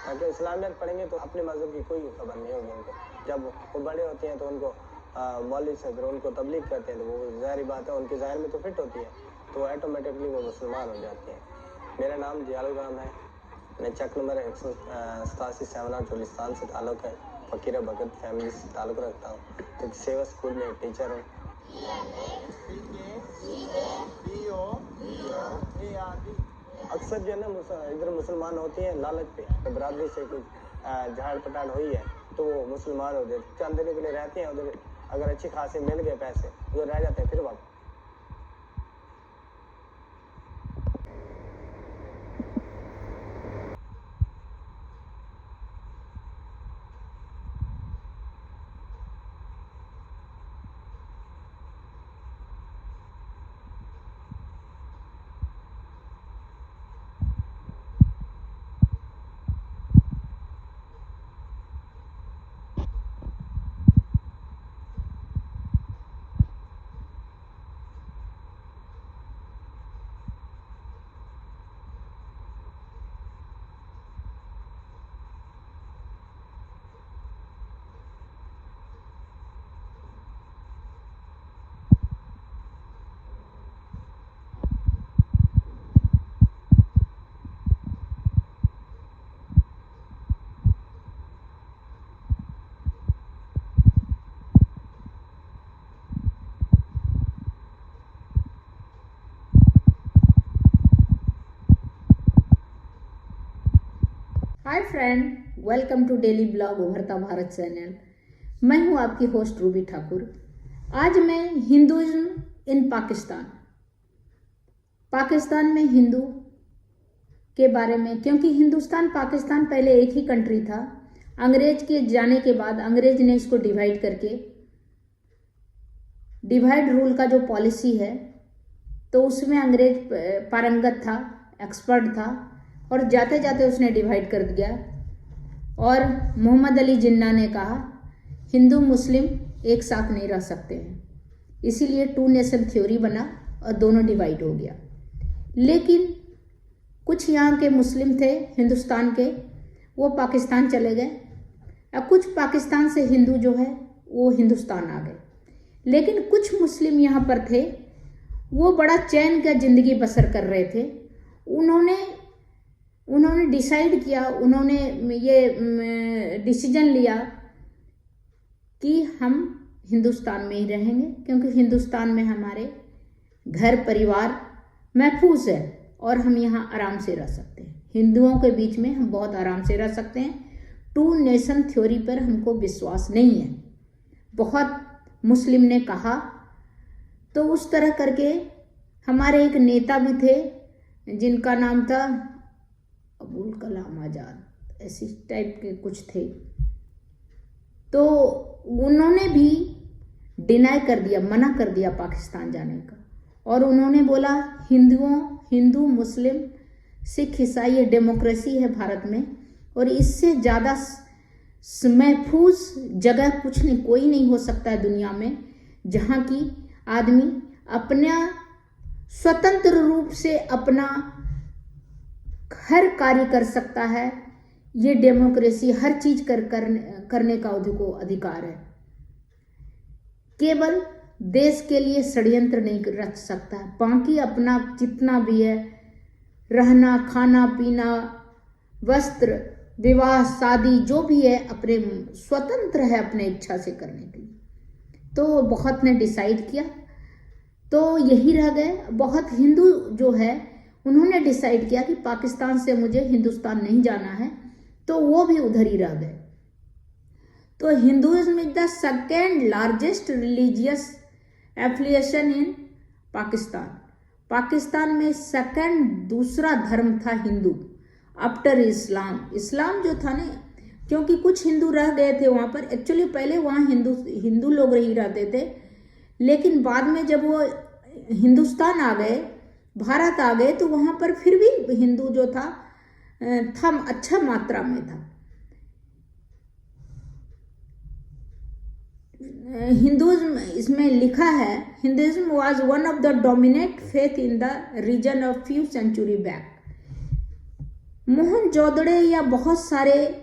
ताकि इस्लामियत पढ़ेंगे तो अपने मजहब की कोई खबर नहीं होगी उनको। जब वो बड़े होते हैं तो उनको मौलवी से फिर उनको तबलीग करते हैं तो वो ज़ाहिर बात है उनके ज़ाहिर में तो फिट होती है, तो ऑटोमेटिकली वो मुसलमान हो जाते हैं। मेरा नाम जियालुर रहमान है, मैं चक नंबर 187 7 चोलिस्तान से ताल्लुक़ है, फ़कीर भगत फैमिली से ताल्लुक़ रखता हूँ, तो सेवा स्कूल में एक टीचर हूँ। अक्सर जो है ना इधर मुसलमान होती हैं लालच पे, बरादरी से कुछ झाड़ पटाड़ हुई है तो वो मुसलमान हो जाते, चंद दिनों के लिए रहते हैं उधर, अगर अच्छी खासी मिल गए पैसे वो रह जाते हैं फिर वापस। Hi friend, welcome to daily blog Ubharta Bharat channel. मैं हूं आपकी होस्ट रूबी ठाकुर। आज मैं हिंदुइज्म इन पाकिस्तान में हिंदू के बारे में, क्योंकि हिंदुस्तान पाकिस्तान पहले एक ही कंट्री था। अंग्रेज के जाने के बाद अंग्रेज ने इसको डिवाइड करके, डिवाइड रूल का जो पॉलिसी है तो उसमें अंग्रेज पारंगत था, एक्सपर्ट था, और जाते जाते उसने डिवाइड कर दिया। और मोहम्मद अली जिन्ना ने कहा हिंदू मुस्लिम एक साथ नहीं रह सकते हैं, इसीलिए 2 नेशन थ्योरी बना और दोनों डिवाइड हो गया। लेकिन कुछ यहाँ के मुस्लिम थे हिंदुस्तान के, वो पाकिस्तान चले गए, और कुछ पाकिस्तान से हिंदू जो है वो हिंदुस्तान आ गए। लेकिन कुछ मुस्लिम यहाँ पर थे, वो बड़ा चैन का ज़िंदगी बसर कर रहे थे। उन्होंने डिसाइड किया, उन्होंने ये डिसीजन लिया कि हम हिंदुस्तान में ही रहेंगे, क्योंकि हिंदुस्तान में हमारे घर परिवार महफूज है और हम यहाँ आराम से रह सकते हैं। हिंदुओं के बीच में हम बहुत आराम से रह सकते हैं। 2 नेशन थ्योरी पर हमको विश्वास नहीं है, बहुत मुस्लिम ने कहा। तो उस तरह करके हमारे एक नेता भी थे जिनका नाम था अबुल कलाम आज़ाद, ऐसी टाइप के कुछ थे, तो उन्होंने भी डिनाई कर दिया, मना कर दिया पाकिस्तान जाने का। और उन्होंने बोला हिंदू मुस्लिम सिख ईसाई ये डेमोक्रेसी है भारत में, और इससे ज़्यादा महफूज जगह कुछ नहीं, कोई नहीं हो सकता है दुनिया में जहाँ की आदमी अपना स्वतंत्र रूप से अपना हर कार्य कर सकता है। ये डेमोक्रेसी हर चीज करने का उनको अधिकार है। केवल देश के लिए षड्यंत्र नहीं रच सकता है, बाकी अपना जितना भी है, रहना खाना पीना वस्त्र विवाह शादी जो भी है अपने स्वतंत्र है अपने इच्छा से करने के लिए। तो बहुत ने डिसाइड किया, तो यही रह गए। बहुत हिंदू जो है उन्होंने डिसाइड किया कि पाकिस्तान से मुझे हिंदुस्तान नहीं जाना है, तो वो भी उधर ही रह गए। तो Hinduism is the second largest religious affiliation in Pakistan. Pakistan में दूसरा धर्म था हिंदू आफ्टर इस्लाम। इस्लाम जो था ना, क्योंकि कुछ हिंदू रह गए थे वहाँ पर, एक्चुअली पहले वहाँ हिंदू लोग ही रहते थे, लेकिन बाद में जब वो हिंदुस्तान आ गए, भारत आ गए, तो वहाँ पर फिर भी हिंदू जो था अच्छा मात्रा में था। हिंदुइज्म इसमें लिखा है, Hinduism was one of the dominant faith in the region of few century back. Mohenjodaro या बहुत सारे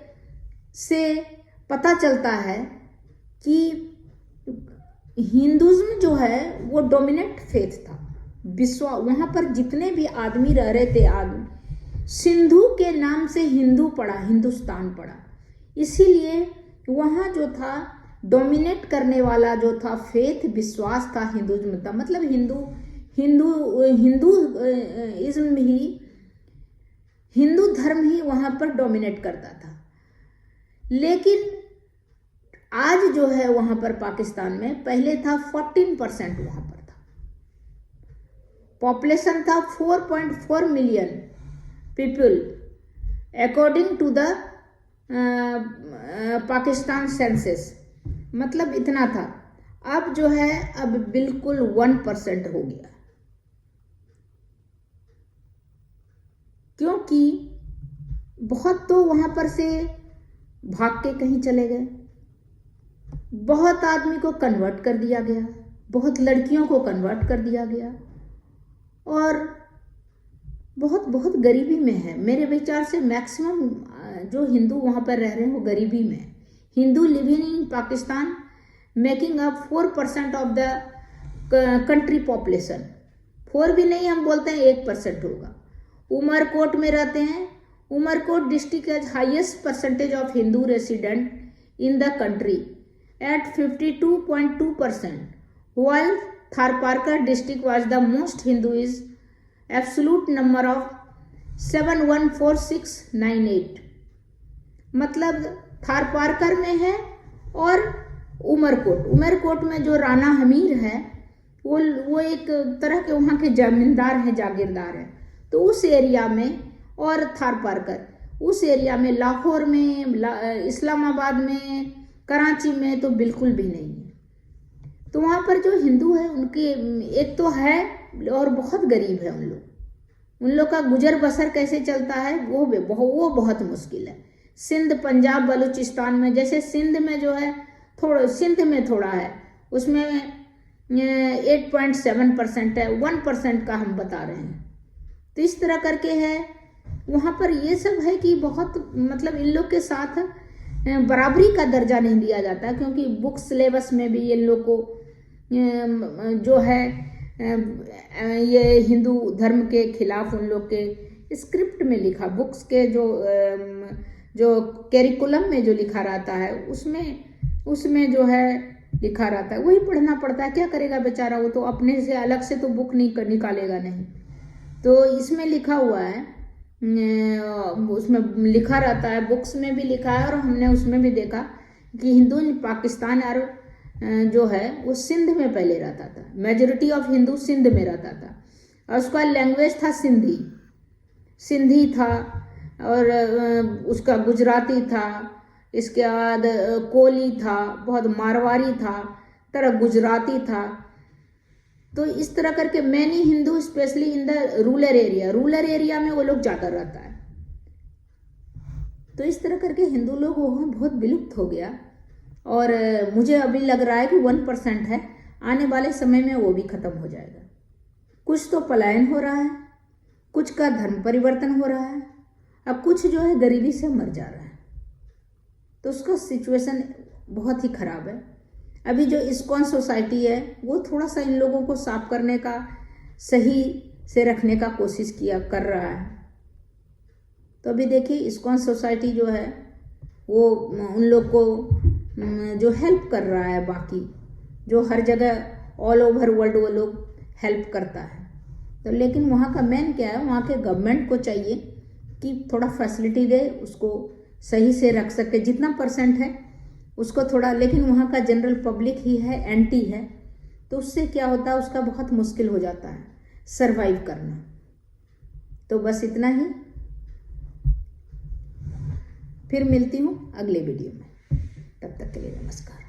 से पता चलता है कि हिंदुज्म जो है वो डोमिनेंट फेथ था। वहाँ पर जितने भी आदमी रह रहे थे, आदमी सिंधु के नाम से हिंदू पड़ा, हिंदुस्तान पड़ा, इसीलिए वहाँ जो था डोमिनेट करने वाला जो था फेथ, विश्वास था, हिंदुज्म था। मतलब हिंदुइज्म ही, हिंदू धर्म ही वहाँ पर डोमिनेट करता था। लेकिन आज जो है वहाँ पर पाकिस्तान में, पहले था 14% वहाँ पर था, पॉपुलेशन था 4.4 million people according to the Pakistan census, मतलब इतना था। अब जो है अब बिल्कुल 1% हो गया, क्योंकि बहुत तो वहाँ पर से भाग के कहीं चले गए, बहुत आदमी को कन्वर्ट कर दिया गया, बहुत लड़कियों को कन्वर्ट कर दिया गया, और बहुत बहुत गरीबी में है। मेरे विचार से मैक्सिमम जो हिंदू वहाँ पर रह रहे हैं वो गरीबी में है। Hindu living in Pakistan making up 4% of the country population. 4 भी नहीं, हम बोलते हैं 1% होगा। उमरकोट में रहते हैं। Umerkot district has highest percentage of Hindu resident in the country at 52.2%, while Tharparkar district was the most Hinduist, absolute number of 714698। मतलब थारपारकर में है और उमरकोट में जो राणा हमीर है वो एक तरह के वहाँ के जमींदार हैं, जागीरदार हैं। तो उस एरिया में, और थारपारकर उस एरिया में, लाहौर में, इस्लामाबाद में, कराची में तो बिल्कुल भी नहीं है। तो वहाँ पर जो हिंदू है उनके एक तो है और बहुत गरीब है उन लोग का गुजर बसर कैसे चलता है वो बहुत मुश्किल है। सिंध, पंजाब, बलूचिस्तान में, जैसे सिंध में जो है सिंध में थोड़ा है, उसमें 8.7% है, 1% का हम बता रहे हैं। तो इस तरह करके है वहाँ पर। ये सब है कि बहुत मतलब इन लोग के साथ बराबरी का दर्जा नहीं दिया जाता, क्योंकि बुक सिलेबस में भी ये लोग को जो है ये हिंदू धर्म के खिलाफ उन लोग के स्क्रिप्ट में लिखा, बुक्स के जो कैरिकुलम में जो लिखा रहता है उसमें जो है लिखा रहता है, वही पढ़ना पड़ता है। क्या करेगा बेचारा, वो तो अपने से अलग से तो बुक नहीं निकालेगा नहीं। तो इसमें लिखा हुआ है, उसमें लिखा रहता है, बुक्स में भी लिखा है, और हमने उसमें भी देखा कि हिंदू पाकिस्तान और जो है वो सिंध में पहले रहता था। मेजॉरिटी ऑफ हिंदू सिंध में रहता था, और उसका लैंग्वेज था सिंधी था, और उसका गुजराती था, इसके बाद कोली था, बहुत मारवाड़ी था, तरह गुजराती था। तो इस तरह करके many Hindu specially in the rural area में वो लोग ज़्यादा रहता है। तो इस तरह करके हिंदू लोग वहाँ बहुत विलुप्त हो गया, और मुझे अभी लग रहा है कि 1% है, आने वाले समय में वो भी खत्म हो जाएगा। कुछ तो पलायन हो रहा है, कुछ का धर्म परिवर्तन हो रहा है, अब कुछ जो है गरीबी से मर जा रहा है। तो उसका सिचुएशन बहुत ही खराब है। अभी जो इस्कॉन सोसाइटी है वो थोड़ा सा इन लोगों को साफ करने का, सही से रखने का कोशिश कर रहा है। तो अभी देखिए इस्कॉन सोसाइटी जो है वो उन लोग को जो हेल्प कर रहा है, बाकी जो हर जगह ऑल ओवर वर्ल्ड वो लोग हेल्प करता है। तो लेकिन वहाँ का मेन क्या है, वहाँ के गवर्नमेंट को चाहिए कि थोड़ा फैसिलिटी दे, उसको सही से रख सके, जितना % है उसको थोड़ा। लेकिन वहाँ का जनरल पब्लिक ही है, एंटी है, तो उससे क्या होता है, उसका बहुत मुश्किल हो जाता है सरवाइव करना। तो बस इतना ही, फिर मिलती हूँ अगले वीडियो में, तब तक के लिए नमस्कार।